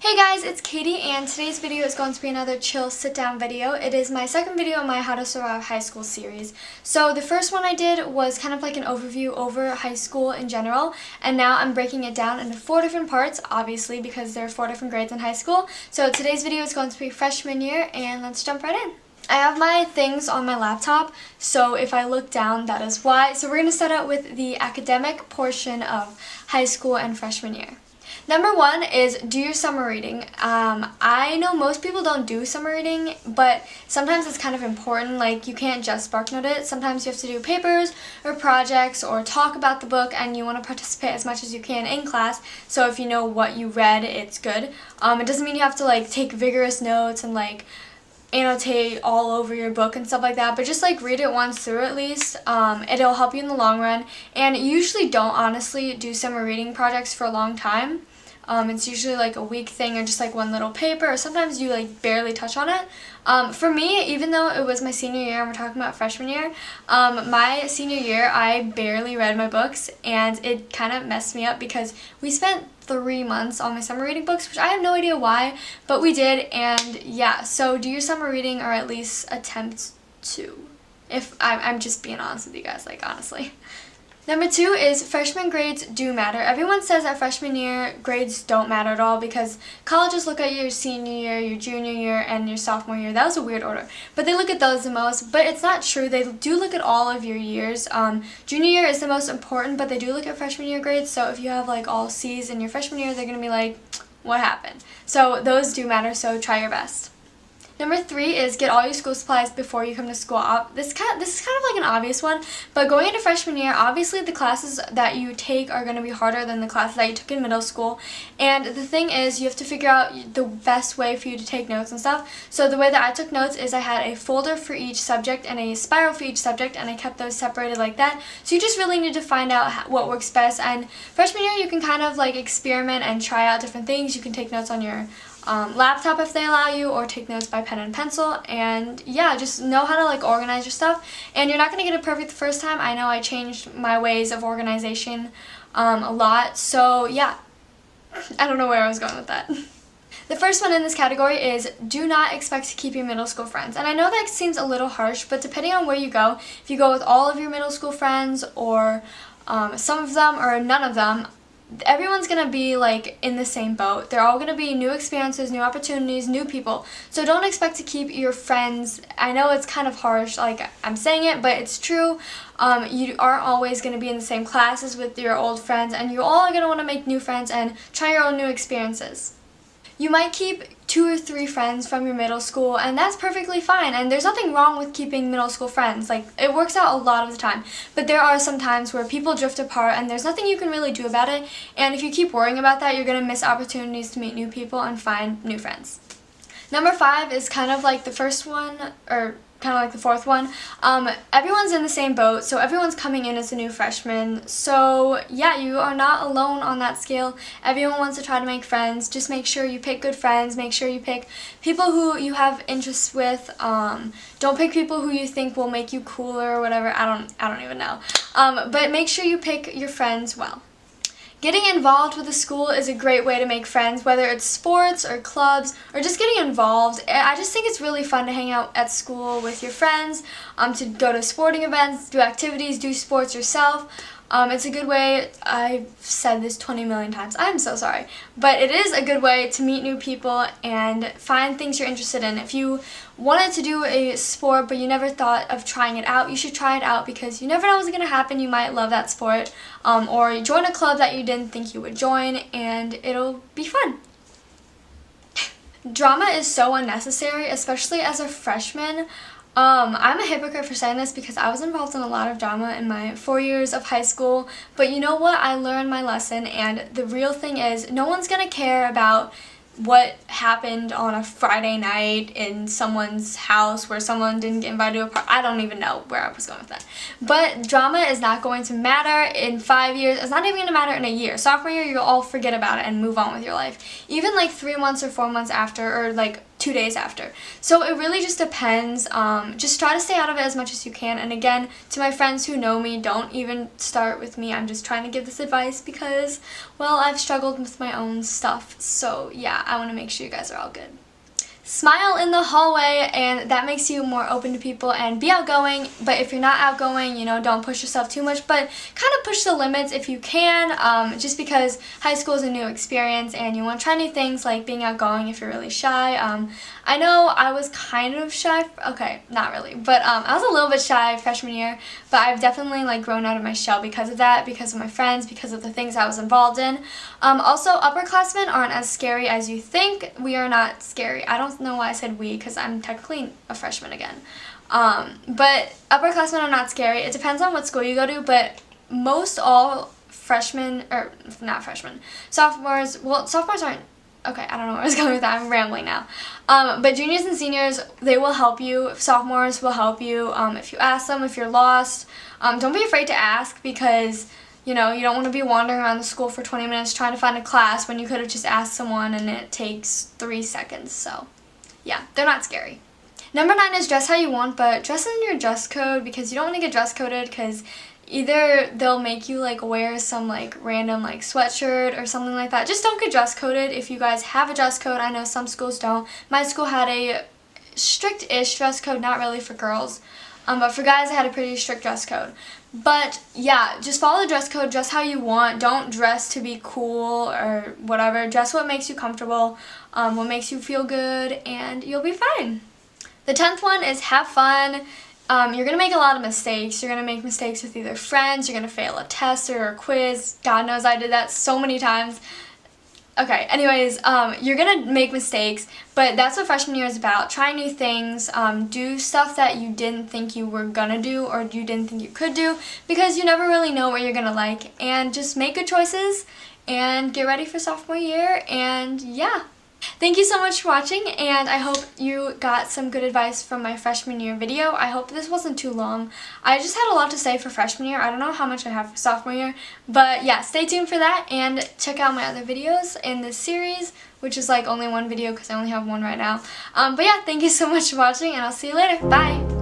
Hey guys, it's Katie and today's video is going to be another chill sit-down video. It is my second video in my How to Survive High School series. So the first one I did was kind of like an overview over high school in general, and now I'm breaking it down into 4 different parts, obviously because there are 4 different grades in high school. So today's video is going to be freshman year, and let's jump right in. I have my things on my laptop, so if I look down, that is why. So we're going to start out with the academic portion of high school and freshman year. Number 1 is do your summer reading. I know most people don't do summer reading, but sometimes it's kind of important. Like, you can't just SparkNote it. Sometimes you have to do papers or projects or talk about the book, and you want to participate as much as you can in class. So if you know what you read, it's good. It doesn't mean you have to like take vigorous notes and like annotate all over your book and stuff like that, but just like read it once through at least. It'll help you in the long run, and you usually don't honestly do summer reading projects for a long time. It's usually like a week thing or just like one little paper, or sometimes you like barely touch on it. For me, even though it was my senior year and we're talking about freshman year, my senior year I barely read my books, and it kind of messed me up because we spent 3 months on my summer reading books, which I have no idea why, but we did. And yeah, so do your summer reading, or at least attempt to, if I'm just being honest with you guys, like honestly. Number 2 is freshman grades do matter. Everyone says that freshman year grades don't matter at all because colleges look at your senior year, your junior year, and your sophomore year. That was a weird order, but they look at those the most. But it's not true. They do look at all of your years. Junior year is the most important, but they do look at freshman year grades. So if you have like all C's in your freshman year, they're going to be like, what happened? So those do matter, so try your best. Number 3 is get all your school supplies before you come to school. This is kind of like an obvious one, but going into freshman year, obviously the classes that you take are going to be harder than the classes that you took in middle school. And the thing is, you have to figure out the best way for you to take notes and stuff. So the way that I took notes is I had a folder for each subject and a spiral for each subject, and I kept those separated like that. So you just really need to find out what works best. And freshman year, you can kind of like experiment and try out different things. You can take notes on your laptop if they allow you, or take notes by pen and pencil, and yeah, just know how to like organize your stuff. And you're not going to get it perfect the first time. I know I changed my ways of organization a lot, so yeah, I don't know where I was going with that. The first one in this category is do not expect to keep your middle school friends. And I know that seems a little harsh, but depending on where you go, if you go with all of your middle school friends, or some of them, or none of them, everyone's going to be like in the same boat. They're all going to be new experiences, new opportunities, new people. So don't expect to keep your friends. I know it's kind of harsh, like I'm saying it, but it's true. You aren't always going to be in the same classes with your old friends, and you all are going to want to make new friends and try your own new experiences. You might keep 2 or 3 friends from your middle school, and that's perfectly fine, and there's nothing wrong with keeping middle school friends. Like, it works out a lot of the time, but there are some times where people drift apart and there's nothing you can really do about it, and if you keep worrying about that, you're going to miss opportunities to meet new people and find new friends. Number 5 is kind of like the first one, or kind of like the fourth one. Everyone's in the same boat, so everyone's coming in as a new freshman. So yeah, you are not alone on that scale. Everyone wants to try to make friends. Just make sure you pick good friends. Make sure you pick people who you have interests with. Don't pick people who you think will make you cooler or whatever. I don't even know. But make sure you pick your friends well. Getting involved with the school is a great way to make friends, whether it's sports or clubs or just getting involved. I just think it's really fun to hang out at school with your friends, to go to sporting events, do activities, do sports yourself. It's a good way. I've said this 20 million times. I'm so sorry. But it is a good way to meet new people and find things you're interested in. If you wanted to do a sport but you never thought of trying it out, you should try it out, because you never know what's going to happen. You might love that sport, or you join a club that you didn't think you would join, and it'll be fun. Drama is so unnecessary, especially as a freshman. I'm a hypocrite for saying this because I was involved in a lot of drama in my 4 years of high school, but you know what? I learned my lesson, and the real thing is no one's going to care about what happened on a Friday night in someone's house where someone didn't get invited to a party. I don't even know where I was going with that. But drama is not going to matter in 5 years. It's not even going to matter in a year. Sophomore year, you'll all forget about it and move on with your life. Even like 3 months or 4 months after, or like 2 days after. So it really just depends. Just try to stay out of it as much as you can. And again, to my friends who know me, don't even start with me. I'm just trying to give this advice because, well, I've struggled with my own stuff. So yeah, I want to make sure you guys are all good. Smile in the hallway, and that makes you more open to people, and be outgoing. But if you're not outgoing, you know, don't push yourself too much, but kind of push the limits if you can, just because high school is a new experience and you want to try new things like being outgoing if you're really shy. I know I was kind of shy, okay, not really, but I was a little bit shy freshman year, but I've definitely like grown out of my shell because of that, because of my friends, because of the things I was involved in. Also, upperclassmen aren't as scary as you think. We are not scary. I don't know why I said we, because I'm technically a freshman again. But upperclassmen are not scary. It depends on what school you go to, but most all freshmen, or not freshmen, sophomores, well, sophomores aren't, okay, I don't know where I was going with that, I'm rambling now. But juniors and seniors, they will help you. Sophomores will help you if you ask them, if you're lost. Don't be afraid to ask, because you know, you don't want to be wandering around the school for 20 minutes trying to find a class when you could have just asked someone and it takes 3 seconds. So yeah, they're not scary. Number 9 is dress how you want, but dress in your dress code, because you don't want to get dress coded, because either they'll make you like wear some like random like sweatshirt or something like that. Just don't get dress coded if you guys have a dress code. I know some schools don't. My school had a strict-ish dress code, not really for girls, but for guys I had a pretty strict dress code. But yeah, just follow the dress code, dress how you want. Don't dress to be cool or whatever. Dress what makes you comfortable, what makes you feel good, and you'll be fine. The 10th one is have fun. You're going to make a lot of mistakes. You're going to make mistakes with either friends, you're going to fail a test or a quiz. God knows I did that so many times. Okay, anyways, you're going to make mistakes, but that's what freshman year is about. Try new things, do stuff that you didn't think you were going to do or you didn't think you could do, because you never really know what you're going to like. And just make good choices and get ready for sophomore year, and yeah. Thank you so much for watching, and I hope you got some good advice from my freshman year video. I hope this wasn't too long. I just had a lot to say for freshman year. I don't know how much I have for sophomore year, but yeah, stay tuned for that, and check out my other videos in this series, which is like only one video because I only have one right now. But yeah, thank you so much for watching, and I'll see you later. Bye!